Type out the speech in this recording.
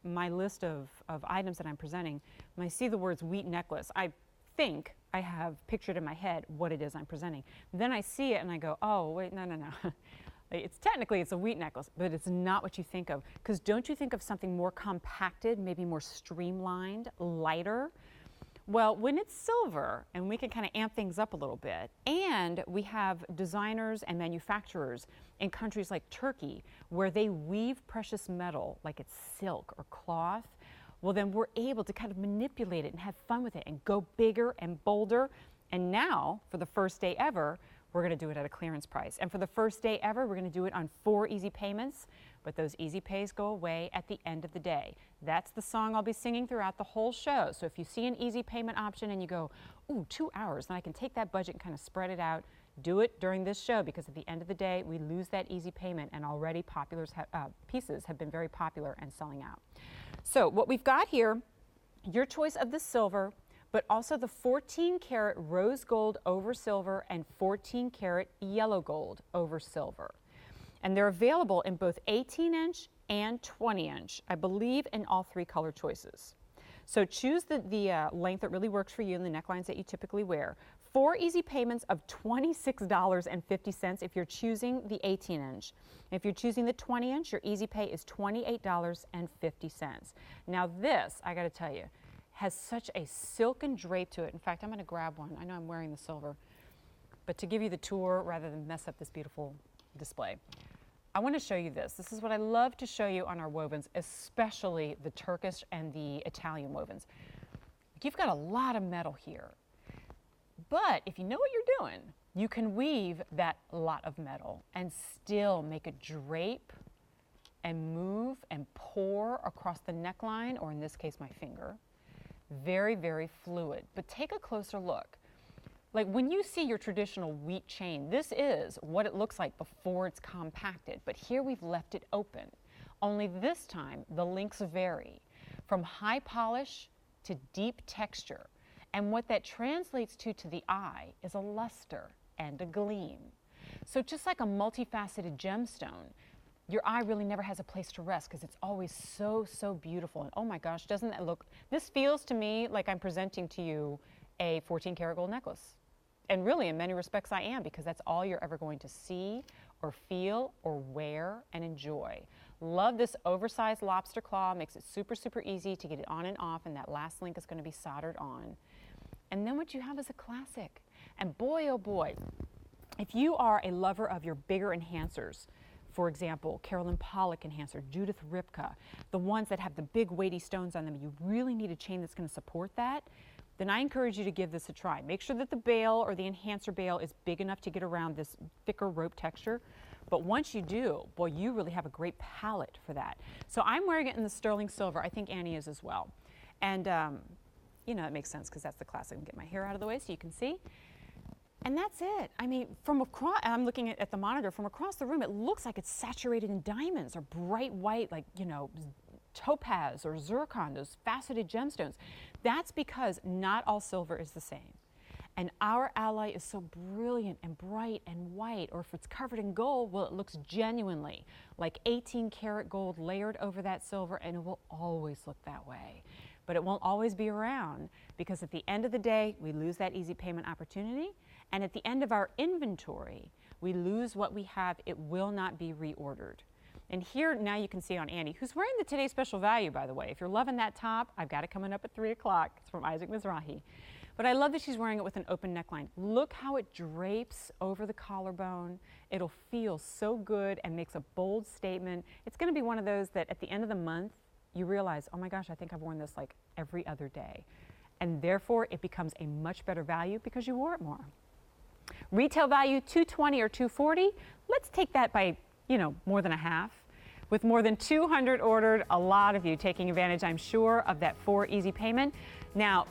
my list of items that I'm presenting, when I see the words wheat necklace, I think I have pictured in my head what it is I'm presenting. Then I see it and I go, oh, wait, no. It's technically a wheat necklace, but it's not what you think of. Because don't you think of something more compacted, maybe more streamlined, lighter? Well, when it's silver, and we can kind of amp things up a little bit, and we have designers and manufacturers in countries like Turkey where they weave precious metal like it's silk or cloth, well, then we're able to kind of manipulate it and have fun with it and go bigger and bolder. And now, for the first day ever, we're going to do it at a clearance price. And for the first day ever, we're going to do it on 4 easy payments, but those easy pays go away at the end of the day. That's the song I'll be singing throughout the whole show. So if you see an easy payment option and you go, ooh, 2 hours, then I can take that budget and kind of spread it out, do it during this show, because at the end of the day, we lose that easy payment, and already pieces have been very popular and selling out. So what we've got here, your choice of the silver, but also the 14-karat rose gold over silver and 14-karat yellow gold over silver. And they're available in both 18-inch and 20-inch, I believe in all 3 color choices. So choose the length that really works for you and the necklines that you typically wear. 4 easy payments of $26.50 if you're choosing the 18-inch. If you're choosing the 20-inch, your easy pay is $28.50. Now this, I got to tell you, has such a silken drape to it. In fact, I'm going to grab one. I know I'm wearing the silver, but to give you the tour rather than mess up this beautiful display, I want to show you this. This is what I love to show you on our wovens, especially the Turkish and the Italian wovens. You've got a lot of metal here, but if you know what you're doing, you can weave that lot of metal and still make a drape and move and pour across the neckline, or in this case, my finger. Very, very fluid. But take a closer look. Like when you see your traditional wheat chain, this is what it looks like before it's compacted. But here we've left it open. Only this time the links vary from high polish to deep texture. And what that translates to the eye is a luster and a gleam. So just like a multifaceted gemstone, your eye really never has a place to rest because it's always so, so beautiful. And oh my gosh, doesn't that look, this feels to me like I'm presenting to you a 14-karat gold necklace. And really, in many respects, I am, because that's all you're ever going to see or feel or wear and enjoy. Love this oversized lobster claw. Makes it super, super easy to get it on and off, and that last link is going to be soldered on. And then what you have is a classic. And boy, oh boy, if you are a lover of your bigger enhancers, for example, Carolyn Pollock enhancer, Judith Ripka, the ones that have the big weighty stones on them, you really need a chain that's going to support that, then I encourage you to give this a try. Make sure that the bail or the enhancer bail is big enough to get around this thicker rope texture. But once you do, boy, you really have a great palette for that. So I'm wearing it in the sterling silver. I think Annie is as well. And, you know, it makes sense because that's the classic. Get my hair out of the way so you can see. And that's it. I mean, from across, I'm looking at the monitor, from across the room, it looks like it's saturated in diamonds or bright white, like, you know, topaz or zircon, those faceted gemstones. That's because not all silver is the same. And our alloy is so brilliant and bright and white, or if it's covered in gold, well, it looks genuinely like 18-karat gold layered over that silver, and it will always look that way. But it won't always be around, because at the end of the day, we lose that easy payment opportunity. And at the end of our inventory, we lose what we have. It will not be reordered. And here now you can see on Annie, who's wearing the Today Special Value, by the way. If you're loving that top, I've got it coming up at 3 o'clock. It's from Isaac Mizrahi. But I love that she's wearing it with an open neckline. Look how it drapes over the collarbone. It'll feel so good and makes a bold statement. It's going to be one of those that at the end of the month, you realize, oh my gosh, I think I've worn this like every other day. And therefore, it becomes a much better value because you wore it more. Retail value $220 or $240. Let's take that by, you know, more than a half. With more than 200 ordered, a lot of you taking advantage, I'm sure, of that 4 easy payment. Now,